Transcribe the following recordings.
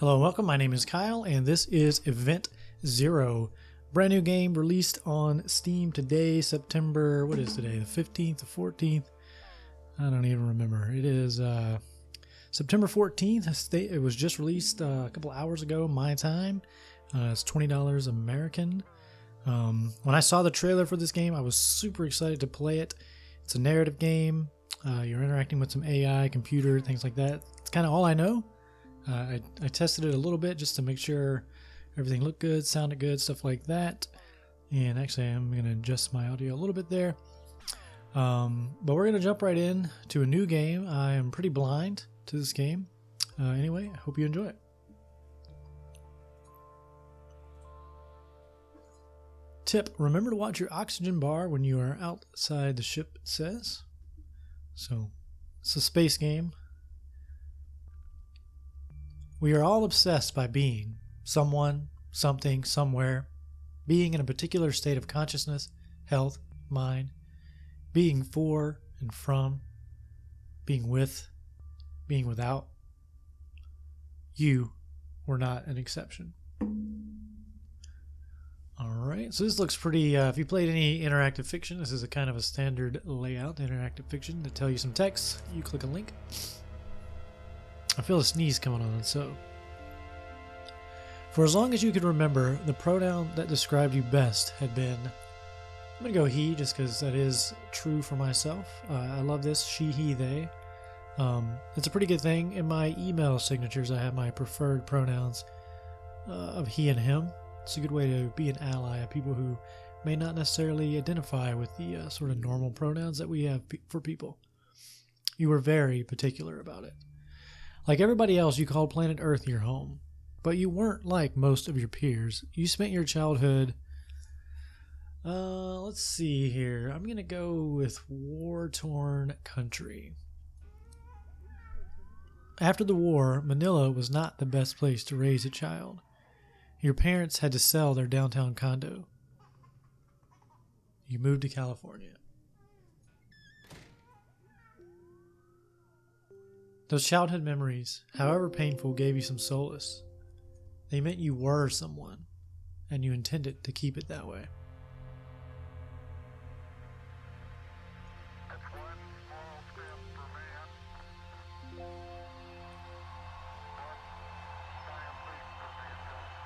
Hello and welcome, my name is Kyle and this is Event Zero. Brand new game released on Steam today, September, what is today, the 15th, the 14th? I don't even remember. It is September 14th. It was just released a couple hours ago, my time. It's $20 American. When I saw the trailer for this game, I was super excited to play it. It's a narrative game. You're interacting with some AI, computer, things like that. It's kind of all I know. I tested it a little bit just to make sure everything looked good, sounded good, stuff like that. And actually, I'm going to adjust my audio a little bit there. But we're going to jump right in to a new game. I am pretty blind to this game. Anyway, I hope you enjoy it. Tip, remember to watch your oxygen bar when you are outside the ship, it says. So, it's a space game. We are all obsessed by being someone, something, somewhere, being in a particular state of consciousness, health, mind, being for and from, being with, being without. You were not an exception. Alright, so this looks pretty, if you played any interactive fiction, this is a kind of a standard layout, interactive fiction, to tell you some text. You click a link. I feel a sneeze coming on, so. For as long as you could remember, the pronoun that described you best had been, I'm going to go he, just because that is true for myself. I love this, she, he, they. It's a pretty good thing. In my email signatures, I have my preferred pronouns of he and him. It's a good way to be an ally of people who may not necessarily identify with the sort of normal pronouns that we have for people. You were very particular about it. Like everybody else, you called planet Earth your home. But you weren't like most of your peers. You spent your childhood... let's see here. I'm going to go with war-torn country. After the war, Manila was not the best place to raise a child. Your parents had to sell their downtown condo. You moved to California. Those childhood memories, however painful, gave you some solace. They meant you were someone, and you intended to keep it that way.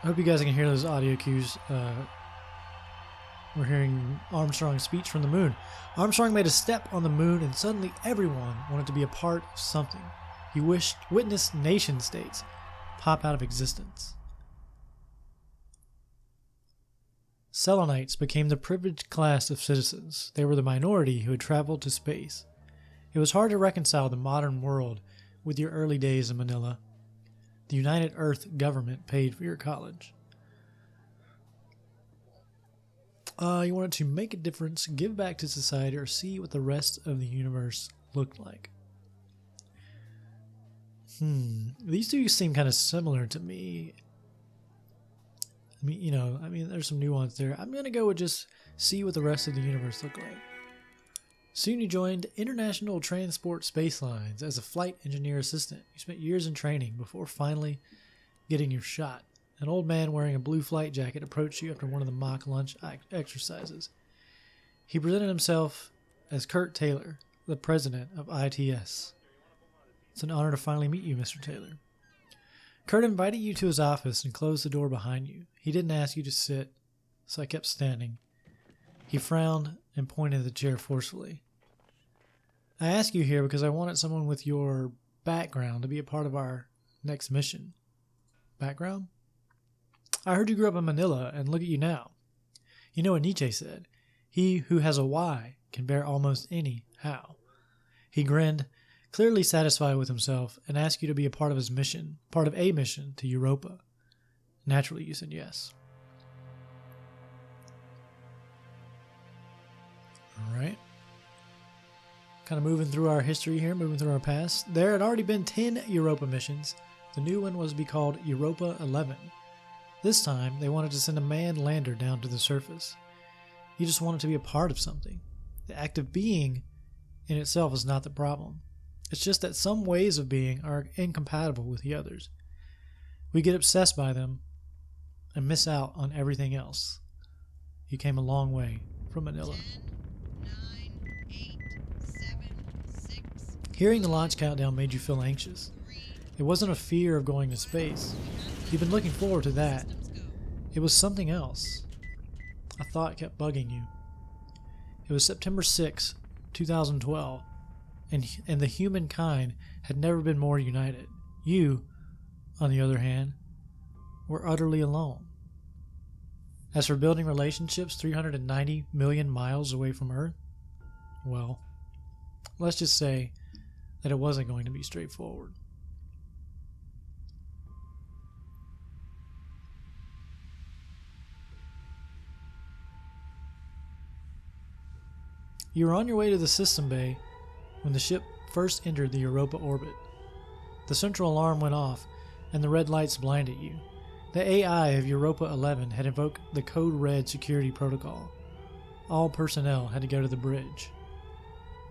I hope you guys can hear those audio cues. We're hearing Armstrong's speech from the moon. Armstrong made a step on the moon, and suddenly everyone wanted to be a part of something. He witnessed nation states pop out of existence. Selenites became the privileged class of citizens. They were the minority who had traveled to space. It was hard to reconcile the modern world with your early days in Manila. The United Earth government paid for your college. You wanted to make a difference, give back to society, or see what the rest of the universe looked like. These two seem kind of similar to me. I mean, there's some nuance there. I'm going to go with just see what the rest of the universe looked like. Soon you joined International Transport Space Lines as a flight engineer assistant. You spent years in training before finally getting your shot. An old man wearing a blue flight jacket approached you after one of the mock lunch exercises. He presented himself as Kurt Taylor, the president of ITS. It's an honor to finally meet you, Mr. Taylor. Kurt invited you to his office and closed the door behind you. He didn't ask you to sit, so I kept standing. He frowned and pointed at the chair forcefully. I ask you here because I wanted someone with your background to be a part of our next mission. Background? I heard you grew up in Manila, and look at you now. You know what Nietzsche said. He who has a why can bear almost any how. He grinned, clearly satisfied with himself, and asked you to be a part of his mission, part of a mission to Europa. Naturally, you said yes. Alright. Kind of moving through our history here, moving through our past. There had already been 10 Europa missions. The new one was to be called Europa 11. This time, they wanted to send a manned lander down to the surface. You just wanted to be a part of something. The act of being in itself is not the problem. It's just that some ways of being are incompatible with the others. We get obsessed by them and miss out on everything else. You came a long way from Manila. 10, 9, 8, 7, 6. Hearing the launch countdown made you feel anxious. It wasn't a fear of going to space. You've been looking forward to that. It was something else. A thought kept bugging you. It was September 6, 2012, and the humankind had never been more united. You, on the other hand, were utterly alone. As for building relationships 390 million miles away from Earth, well, let's just say that it wasn't going to be straightforward. You were on your way to the system bay when the ship first entered the Europa orbit. The central alarm went off and the red lights blinded you. The AI of Europa 11 had invoked the Code Red security protocol. All personnel had to go to the bridge.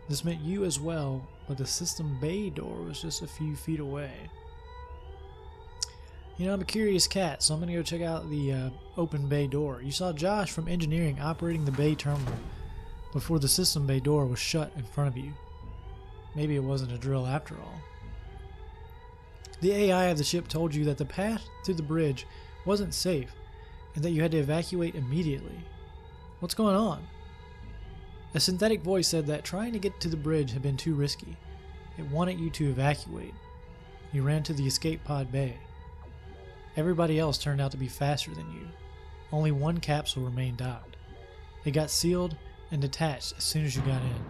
This meant you as well, but the system bay door was just a few feet away. I'm a curious cat, so I'm going to go check out the open bay door. You saw Josh from engineering operating the bay terminal before the system bay door was shut in front of you. Maybe it wasn't a drill after all. The AI of the ship told you that the path to the bridge wasn't safe and that you had to evacuate immediately. What's going on? A synthetic voice said that trying to get to the bridge had been too risky. It wanted you to evacuate. You ran to the escape pod bay. Everybody else turned out to be faster than you. Only one capsule remained docked. It got sealed and detached as soon as you got in.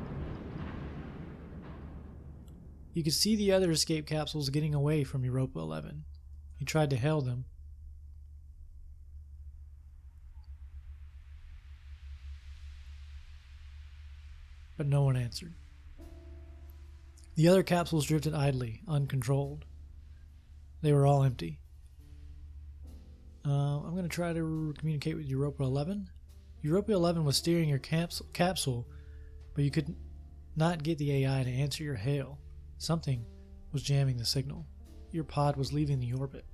You could see the other escape capsules getting away from Europa 11. You tried to hail them. But no one answered. The other capsules drifted idly, uncontrolled. They were all empty. I'm going to try to communicate with Europa 11. Europa 11 was steering your capsule, but you could not get the AI to answer your hail. Something was jamming the signal. Your pod was leaving the orbit.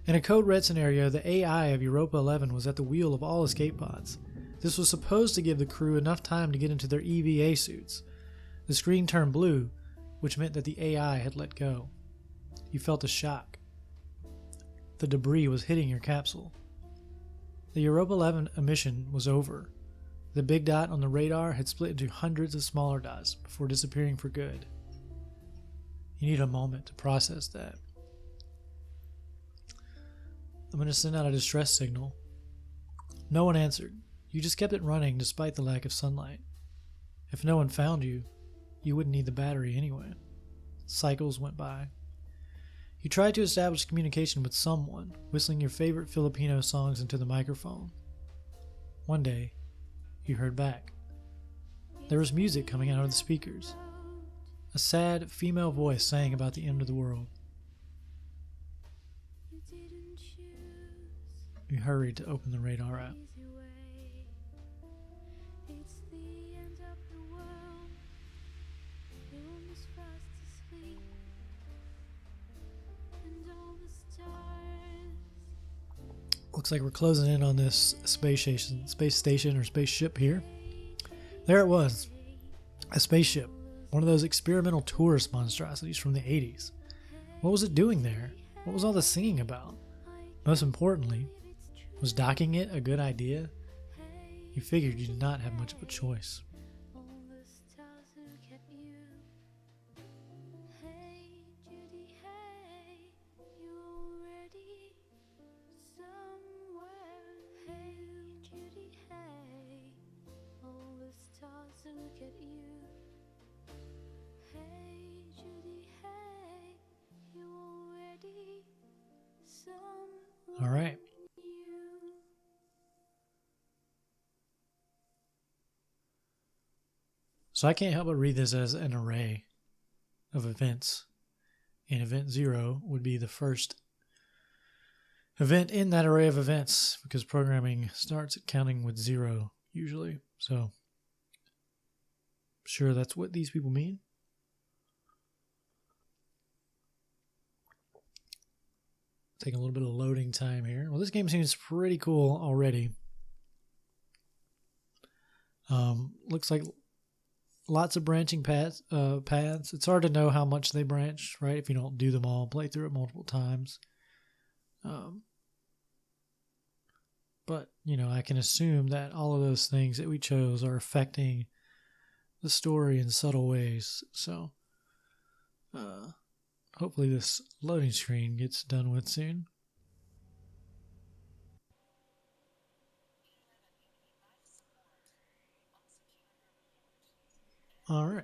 In a Code Red scenario, the AI of Europa 11 was at the wheel of all escape pods. This was supposed to give the crew enough time to get into their EVA suits. The screen turned blue, which meant that the AI had let go. You felt a shock. The debris was hitting your capsule. The Europa 11 mission was over. The big dot on the radar had split into hundreds of smaller dots before disappearing for good. You need a moment to process that. I'm going to send out a distress signal. No one answered. You just kept it running despite the lack of sunlight. If no one found you, you wouldn't need the battery anyway. Cycles went by. You tried to establish communication with someone, whistling your favorite Filipino songs into the microphone. One day, you heard back. There was music coming out of the speakers. A sad female voice sang about the end of the world. You hurried to open the radar app. Looks like we're closing in on this space station or spaceship here. There it was. A spaceship. One of those experimental tourist monstrosities from the 80s. What was it doing there? What was all the singing about? Most importantly, was docking it a good idea? You figured you did not have much of a choice. All right. So I can't help but read this as an array of events. And event 0 would be the first event in that array of events, because programming starts counting with 0 usually. So, sure, that's what these people mean. Taking a little bit of loading time here. Well, this game seems pretty cool already. Looks like lots of branching paths. It's hard to know how much they branch, right? If you don't do them all, play through it multiple times. But, you know, I can assume that all of those things that we chose are affecting the story in subtle ways. So, hopefully this loading screen gets done with soon. All right.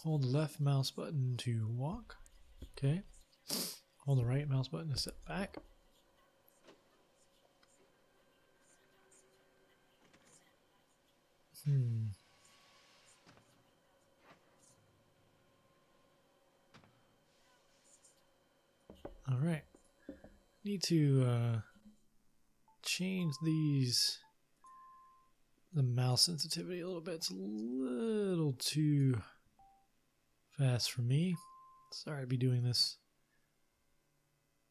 Hold the left mouse button to walk. Okay. Hold the right mouse button to step back. All right. Need to change the mouse sensitivity a little bit. It's a little too fast for me. Sorry to be doing this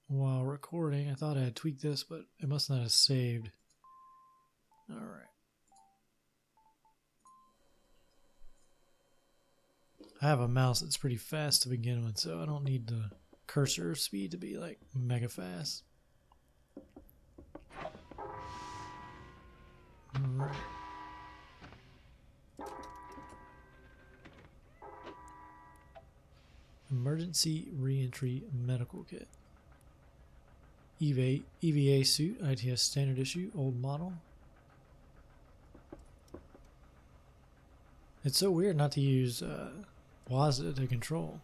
while recording. I thought I had tweaked this, but it must not have saved. All right. I have a mouse that's pretty fast to begin with, so I don't need the cursor speed to be like mega fast. All right. Emergency Reentry Medical Kit. EVA suit, ITS standard issue, old model. It's so weird not to use WASD to control.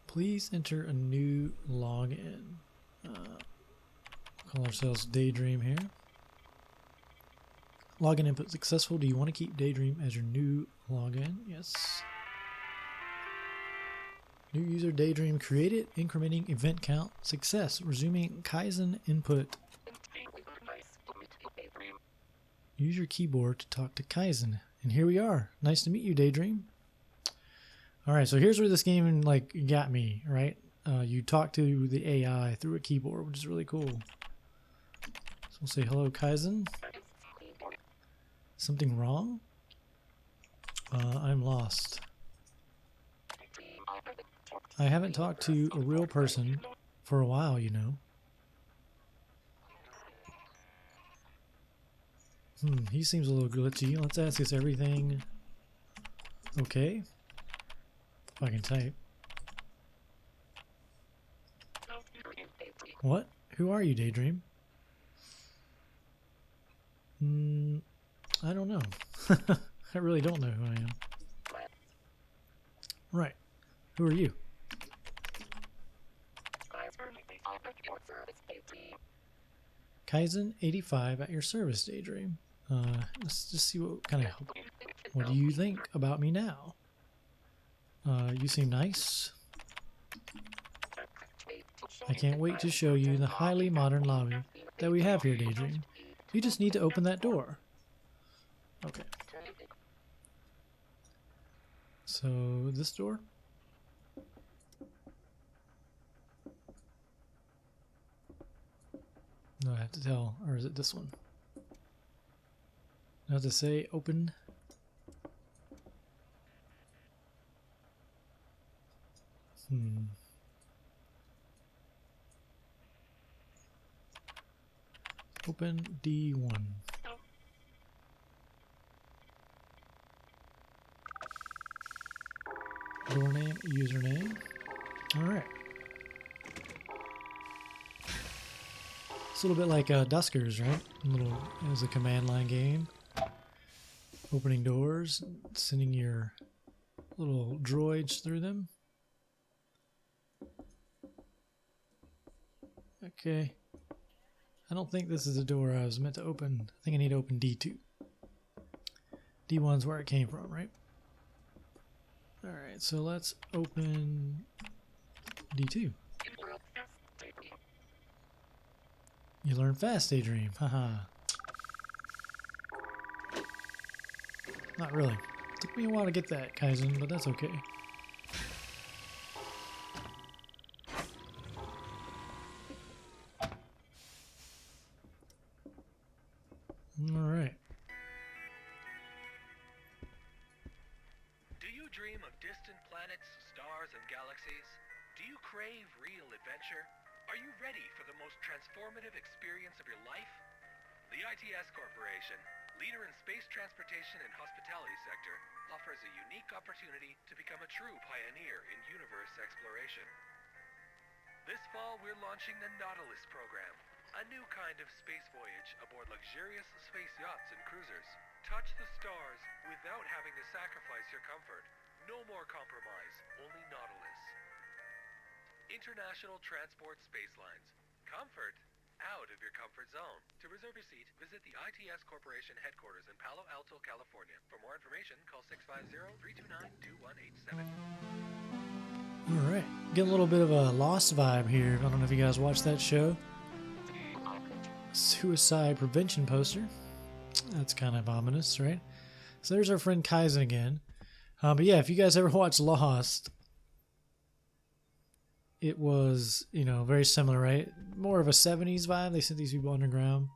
Please enter a new login. Call ourselves Daydream here. Login input successful. Do you want to keep Daydream as your new login? Yes. New user Daydream created. Incrementing event count. Success. Resuming Kaizen input. Use your keyboard to talk to Kaizen. And here we are. Nice to meet you, Daydream. Alright, so here's where this game like got me, right? You talk to the AI through a keyboard, which is really cool. So we'll say hello, Kaizen. Something wrong? I'm lost. I haven't talked to a real person for a while, you know. He seems a little glitchy. Let's ask, is everything okay? If I can type. What? Who are you, Daydream? I don't know. I really don't know who I am. Right. Who are you? Kaizen 85 at your service, Daydream. Let's just see what kind of help. What do you think about me now? You seem nice. I can't wait to show you the highly modern lobby that we have here, Daydream. You just need to open that door. Okay. So, this door? No, I have to tell. Or is it this one? I have to say open. Open D1. Door name, username. Alright. It's a little bit like Duskers, right? It was a command line game. Opening doors, sending your little droids through them. Okay. I don't think this is the door I was meant to open. I think I need to open D2. D1's where it came from, right? Alright, so let's open D2. You learn fast, Daydream. Haha. Not really. Took me a while to get that, Kaizen, but that's okay. Alright. Do you dream of distant planets, stars, and galaxies? Do you crave real adventure? Are you ready for the most transformative experience of your life? The ITS Corporation, leader in space transportation and hospitality sector, offers a unique opportunity to become a true pioneer in universe exploration. This fall, we're launching the Nautilus program, a new kind of space voyage aboard luxurious space yachts and cruisers. Touch the stars without having to sacrifice your comfort. No more compromise, only Nautilus. International Transport Space Lines. Comfort out of your comfort zone. To reserve your seat, visit the ITS Corporation headquarters in Palo Alto, California. For more information, call 650-329-2187. Alright. Getting a little bit of a Lost vibe here. I don't know if you guys watched that show. Suicide prevention poster. That's kind of ominous, right? So there's our friend Kaizen again. But yeah, if you guys ever watched Lost, it was, you know, very similar, right? More of a 70s vibe. They sent these people underground.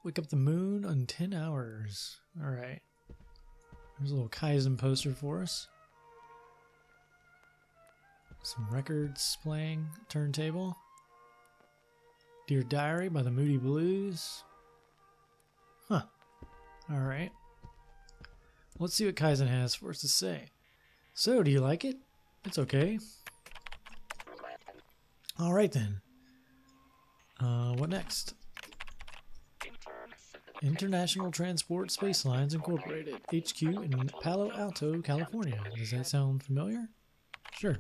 Wake up the moon in 10 hours. Alright. There's a little Kaizen poster for us. Some records playing. Turntable. Dear Diary by the Moody Blues. Huh. Alright. Let's see what Kaizen has for us to say. So, do you like it? It's okay. Alright then. What next? International Transport Space Lines Incorporated, HQ in Palo Alto, California. Does that sound familiar? Sure.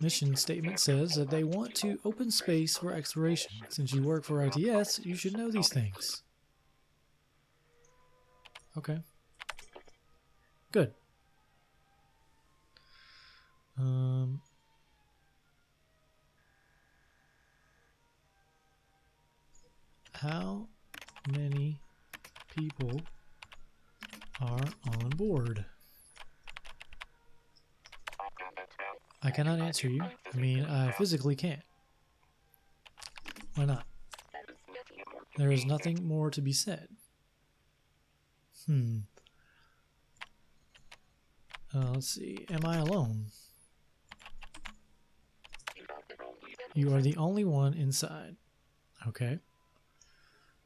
Mission statement says that they want to open space for exploration. Since you work for ITS, you should know these things. Okay. Good. How many people are on board? I cannot answer you. I mean, I physically can't. Why not? There is nothing more to be said. Let's see. Am I alone? You are the only one inside. Okay.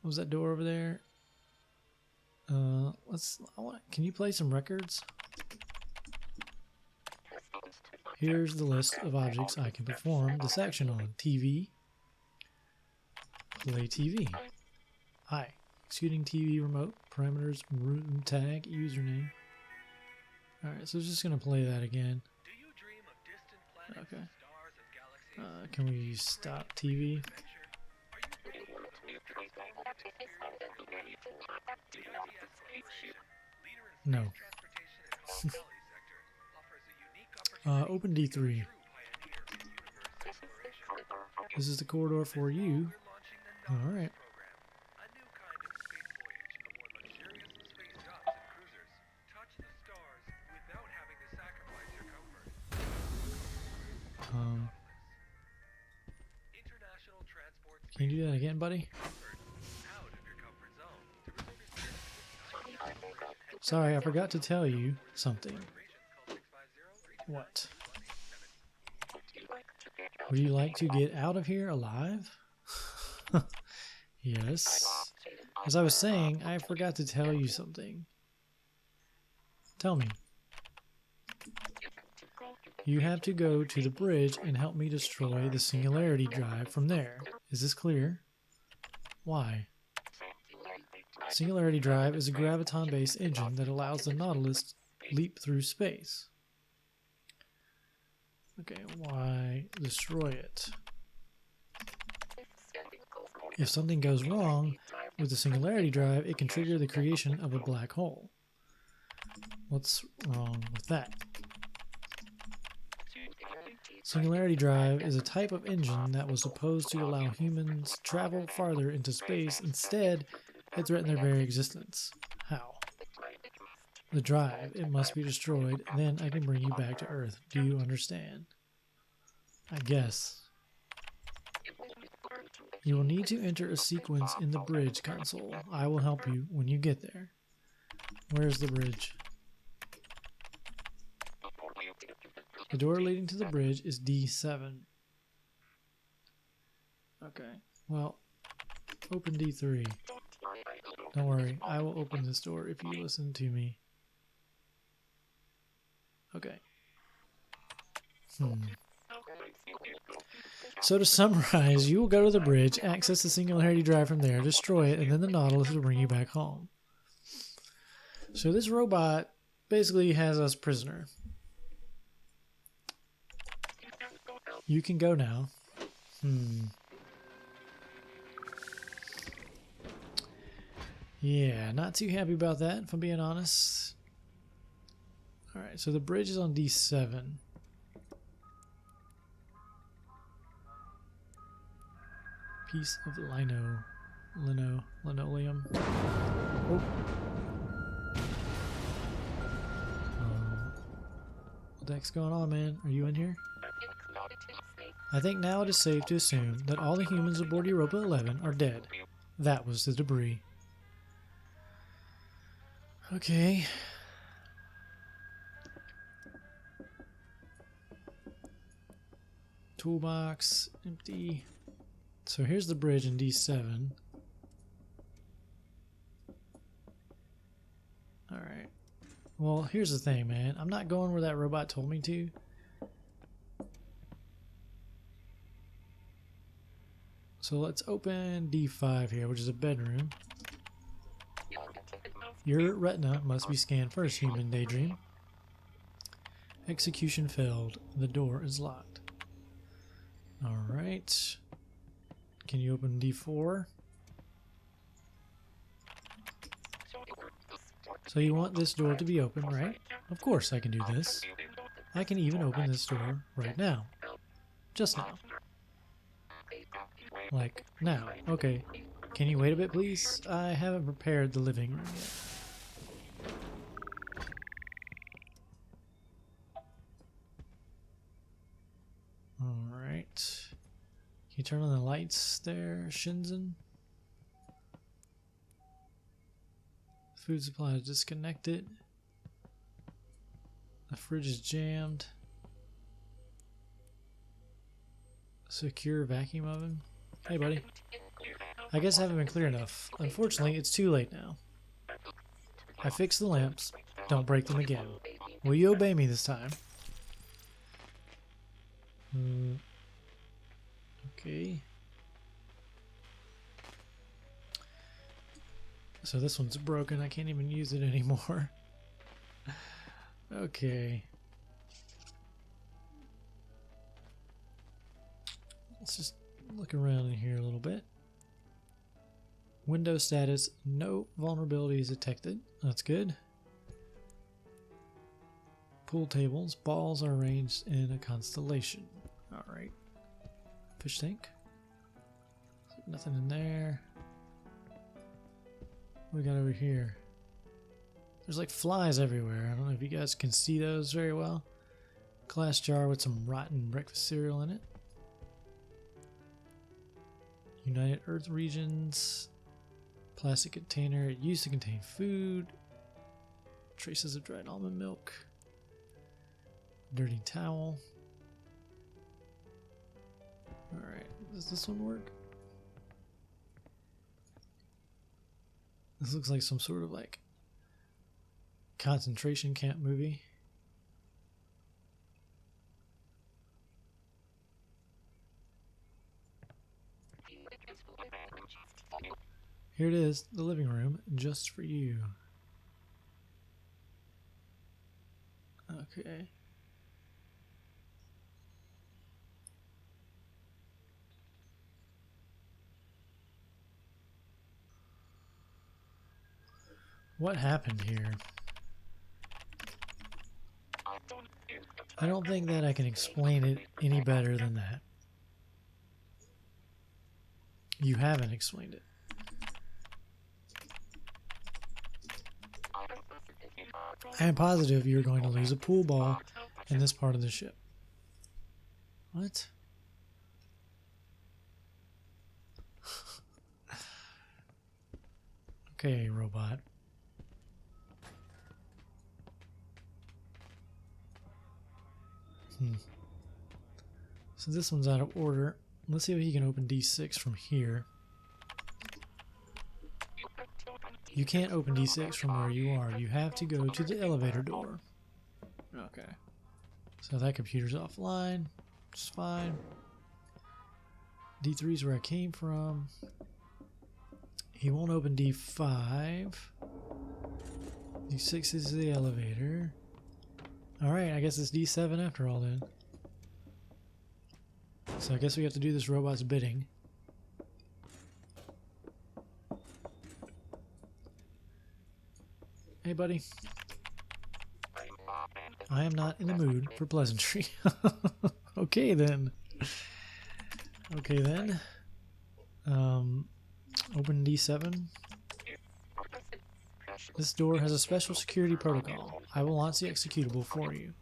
What was that door over there? Can you play some records? Here's the list of objects I can perform this action on. TV. Play TV. Hi. Executing TV remote. Parameters. Room tag. Username. Alright, so it's just going to play that again. Do you dream of distant planets, Okay. stars, and galaxies? Can we stop TV? No. Open D3. This is the corridor for you. Alright. Can you do that again, buddy? Sorry, I forgot to tell you something. What? Would you like to get out of here alive? Yes. As I was saying, I forgot to tell you something. Tell me. You have to go to the bridge and help me destroy the singularity drive from there. Is this clear? Why? Singularity drive is a graviton-based engine that allows the Nautilus to leap through space. Okay, why destroy it? If something goes wrong with the singularity drive, it can trigger the creation of a black hole. What's wrong with that? Singularity drive is a type of engine that was supposed to allow humans to travel farther into space. Instead, They threaten their very existence. How? The drive. It must be destroyed. Then I can bring you back to Earth. Do you understand? I guess. You will need to enter a sequence in the bridge console. I will help you when you get there. Where's the bridge? The door leading to the bridge is D7. Okay, well, open D3. Don't worry, I will open this door if you listen to me. Okay. So to summarize, you will go to the bridge, access the singularity drive from there, destroy it, and then the Nautilus will bring you back home. So this robot basically has us prisoner. You can go now. Yeah, not too happy about that, if I'm being honest. Alright, so the bridge is on D7. Piece of linoleum. Oh. What the heck's going on, man? Are you in here? I think now it is safe to assume that all the humans aboard Europa 11 are dead. That was the debris. Okay. Toolbox, empty. So here's the bridge in D7. Alright. Well, here's the thing, man. I'm not going where that robot told me to. So let's open D5 here, which is a bedroom. Your retina must be scanned first, human daydream. Execution failed. The door is locked. Alright. Can you open D4? So you want this door to be open, right? Of course I can do this. I can even open this door right now. Just now. Like, now. Okay. Can you wait a bit, please? I haven't prepared the living room yet. Alright. Can you turn on the lights there, Shinzen? Food supply is disconnected. The fridge is jammed. Secure vacuum oven. Hey, buddy. I guess I haven't been clear enough. Unfortunately, it's too late now. I fixed the lamps. Don't break them again. Will you obey me this time? Okay. So this one's broken. I can't even use it anymore. Okay. Let's just look around in here a little bit. Windows status, no vulnerabilities detected. That's good. Pool tables, balls are arranged in a constellation. Alright. Fish tank. Nothing in there. What we got over here? There's like flies everywhere. I don't know if you guys can see those very well. Glass jar with some rotten breakfast cereal in it. United Earth regions. Plastic container. It used to contain food. Traces of dried almond milk. Dirty towel. Alright, does this one work? This looks like some sort of like concentration camp movie. Here it is, the living room, just for you. Okay. What happened here? I don't think that I can explain it any better than that. You haven't explained it. I am positive you're going to lose a pool ball in this part of the ship. What? Okay, robot. So this one's out of order. Let's see if he can open D6 from here. You can't open D6 from where you are. You have to go to the elevator door. Okay. So that computer's offline. It's fine. D3 is where I came from. He won't open D5. D6 is the elevator. Alright, I guess it's D7 after all then. So I guess we have to do this robot's bidding. Hey buddy. I am not in the mood for pleasantry. Okay then. Okay then. Open D7. This door has a special security protocol. I will launch the executable for you.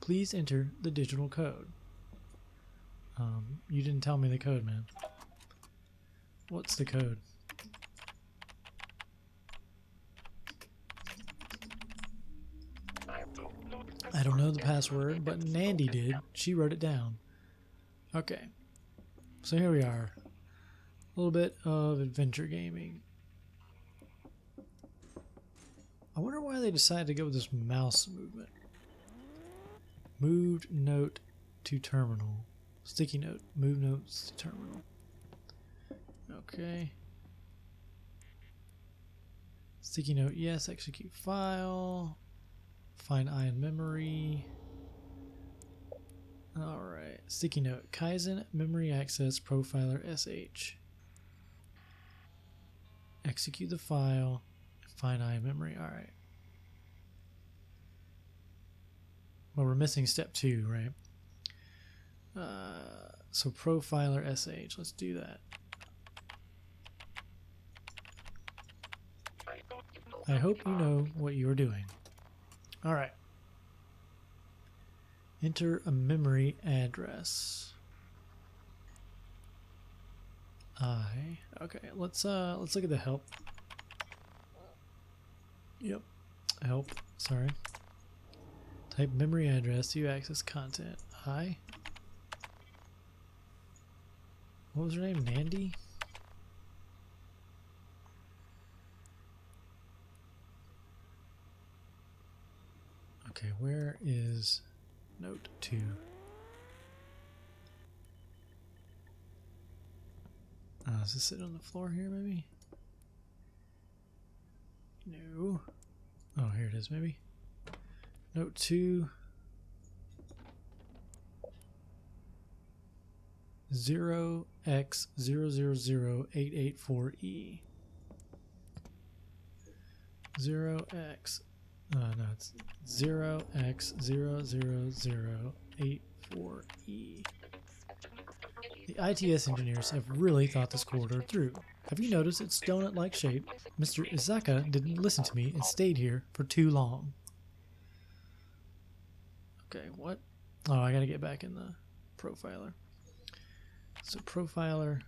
Please enter the digital code. You didn't tell me the code, man. What's the code? I don't know the password, but Nandie did. She wrote it down. Okay. So here we are. A little bit of adventure gaming. I wonder why they decided to go with this mouse movement. Moved note to terminal. Sticky note. Move notes to terminal. Okay. Sticky note, yes. Execute file. Find I in memory. Alright. Sticky note. Kaizen memory access profiler SH. Execute the file. Find I in memory. Alright. Well, we're missing step 2, right? So profiler SH. Let's do that. I hope you know what you are doing. Alright. Enter a memory address. Okay, let's look at the help. Yep. Help. Sorry. Type memory address to access content. What was her name? Nandie? Okay, where is note 2? Is this sitting on the floor here, maybe? No. Oh, here it is, maybe. Note 2. 0x000884E. 0x. No, it's 0x00084E. The ITS engineers have really thought this corridor through. Have you noticed its donut-like shape? Mr. Izaka didn't listen to me and stayed here for too long. Okay, what? Oh, I gotta get back in the profiler. So profiler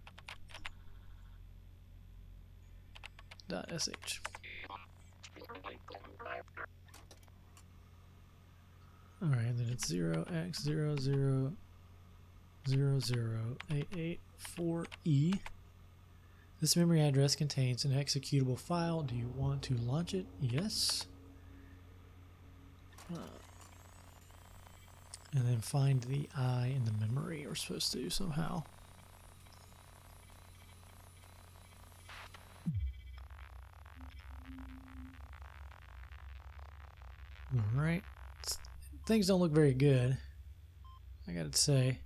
.sh. Alright, then it's 0x00000884E. This memory address contains an executable file. Do you want to launch it? Yes. And then find the I in the memory we're supposed to do somehow. Alright. Things don't look very good, I gotta say.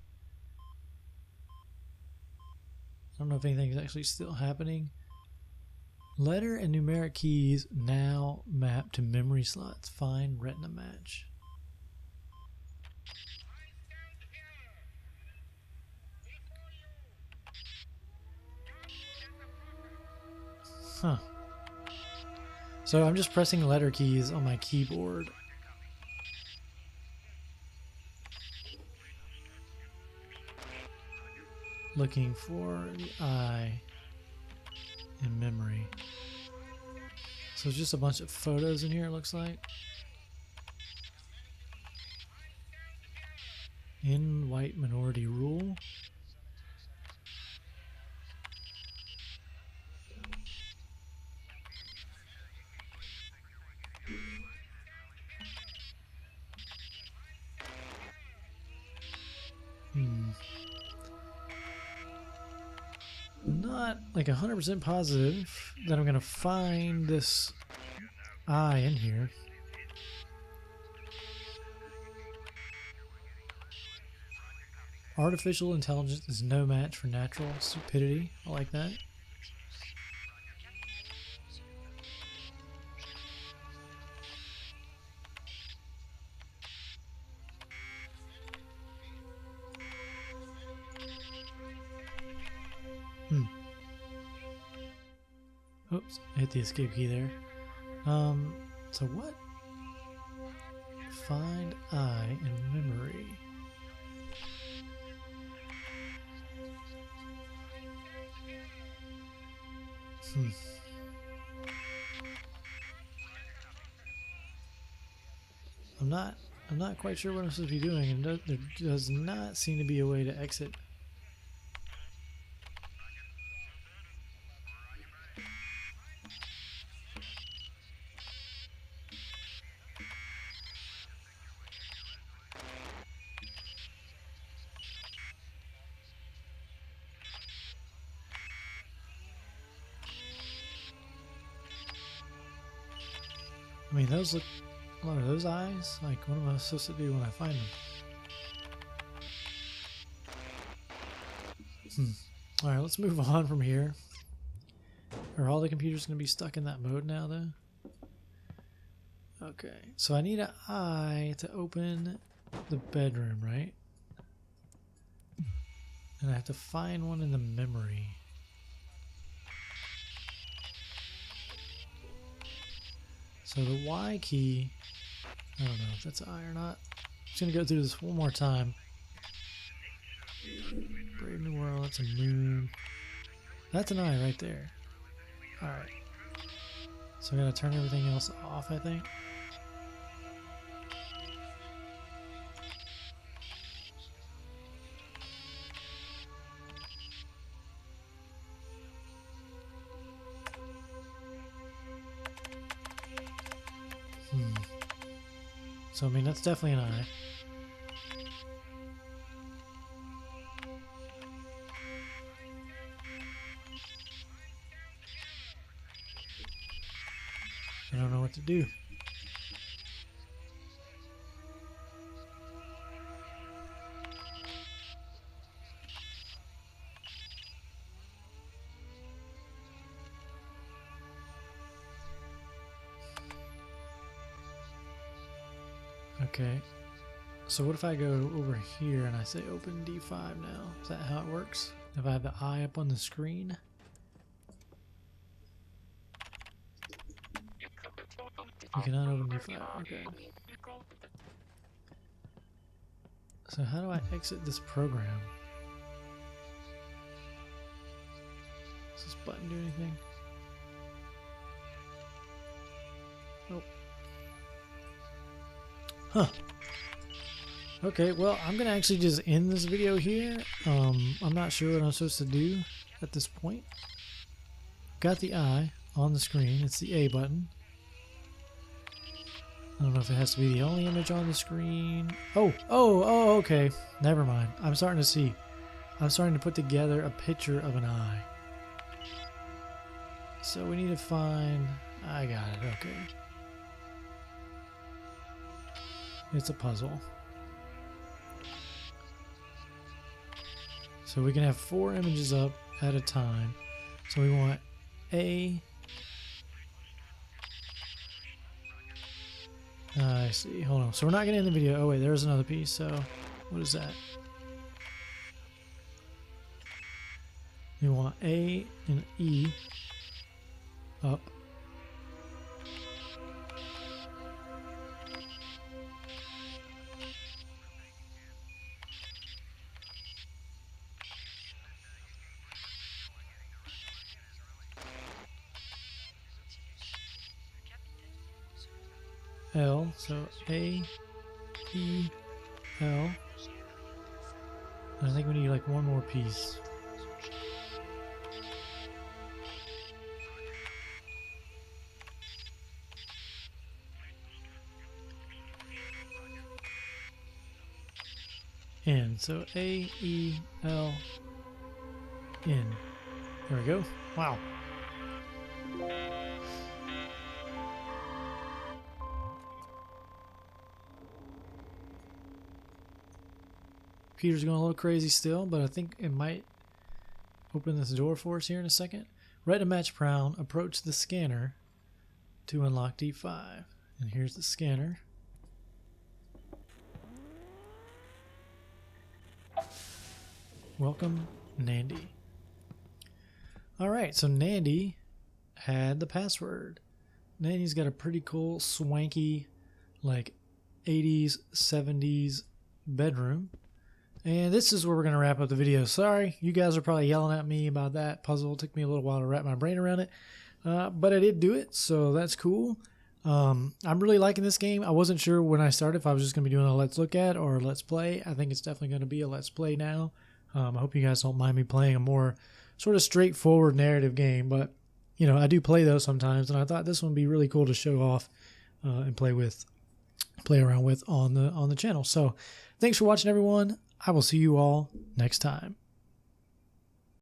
I don't know if anything's actually still happening. Letter and numeric keys now map to memory slots. Find retina match. Huh. So I'm just pressing letter keys on my keyboard. Looking for the I in memory. So it's just a bunch of photos in here, it looks like. In white minority rule. I'm not like 100% positive that I'm gonna find this I in here. Artificial intelligence is no match for natural stupidity. I like that. Oops, I hit the escape key there. So what? Find I in memory. I'm not quite sure what I'm supposed to be doing, and there does not seem to be a way to exit. I mean, those look. What are those eyes? Like, what am I supposed to do when I find them? Alright, let's move on from here. Are all the computers going to be stuck in that mode now, though? Okay, so I need an eye to open the bedroom, right? And I have to find one in the memory. So the Y key, I don't know if that's an I or not. I'm just going to go through this one more time. Brave New World, that's a moon. That's an I right there. Alright. So I gotta turn everything else off, I think. So I mean, that's definitely an I. I don't know what to do. Okay. So what if I go over here and I say open D5 now? Is that how it works? If I have the eye up on the screen? You cannot open D5. Okay. So how do I exit this program? Does this button do anything? Oh. Huh. Okay, well, I'm gonna actually just end this video here. I'm not sure what I'm supposed to do at this point. Got the eye on the screen. It's the A button. I don't know if it has to be the only image on the screen. Oh, okay. Never mind. I'm starting to see. I'm starting to put together a picture of an eye. So we need to find... I got it, okay. It's a puzzle. So we can have 4 images up at a time. So we want A... I see. Hold on. So we're not going to end the video. Oh, wait. There's another piece. So what is that? We want A and E up. L. So A, E, L. And I think we need like one more piece. N. So A, E, L, N. There we go. Wow. Computer's going a little crazy still, but I think it might open this door for us here in a second. Red to match brown. Approach the scanner to unlock D5. And here's the scanner. Welcome, Nandie. Alright, so Nandie had the password. Nandie's got a pretty cool, swanky, like 80s, 70s bedroom. And this is where we're going to wrap up the video. Sorry, you guys are probably yelling at me about that puzzle. It took me a little while to wrap my brain around it. But I did do it, so that's cool. I'm really liking this game. I wasn't sure when I started if I was just going to be doing a let's look at or a let's play. I think it's definitely going to be a let's play now. I hope you guys don't mind me playing a more sort of straightforward narrative game. But, you know, I do play those sometimes, and I thought this one would be really cool to show off and play around with on the channel. So thanks for watching, everyone. I will see you all next time.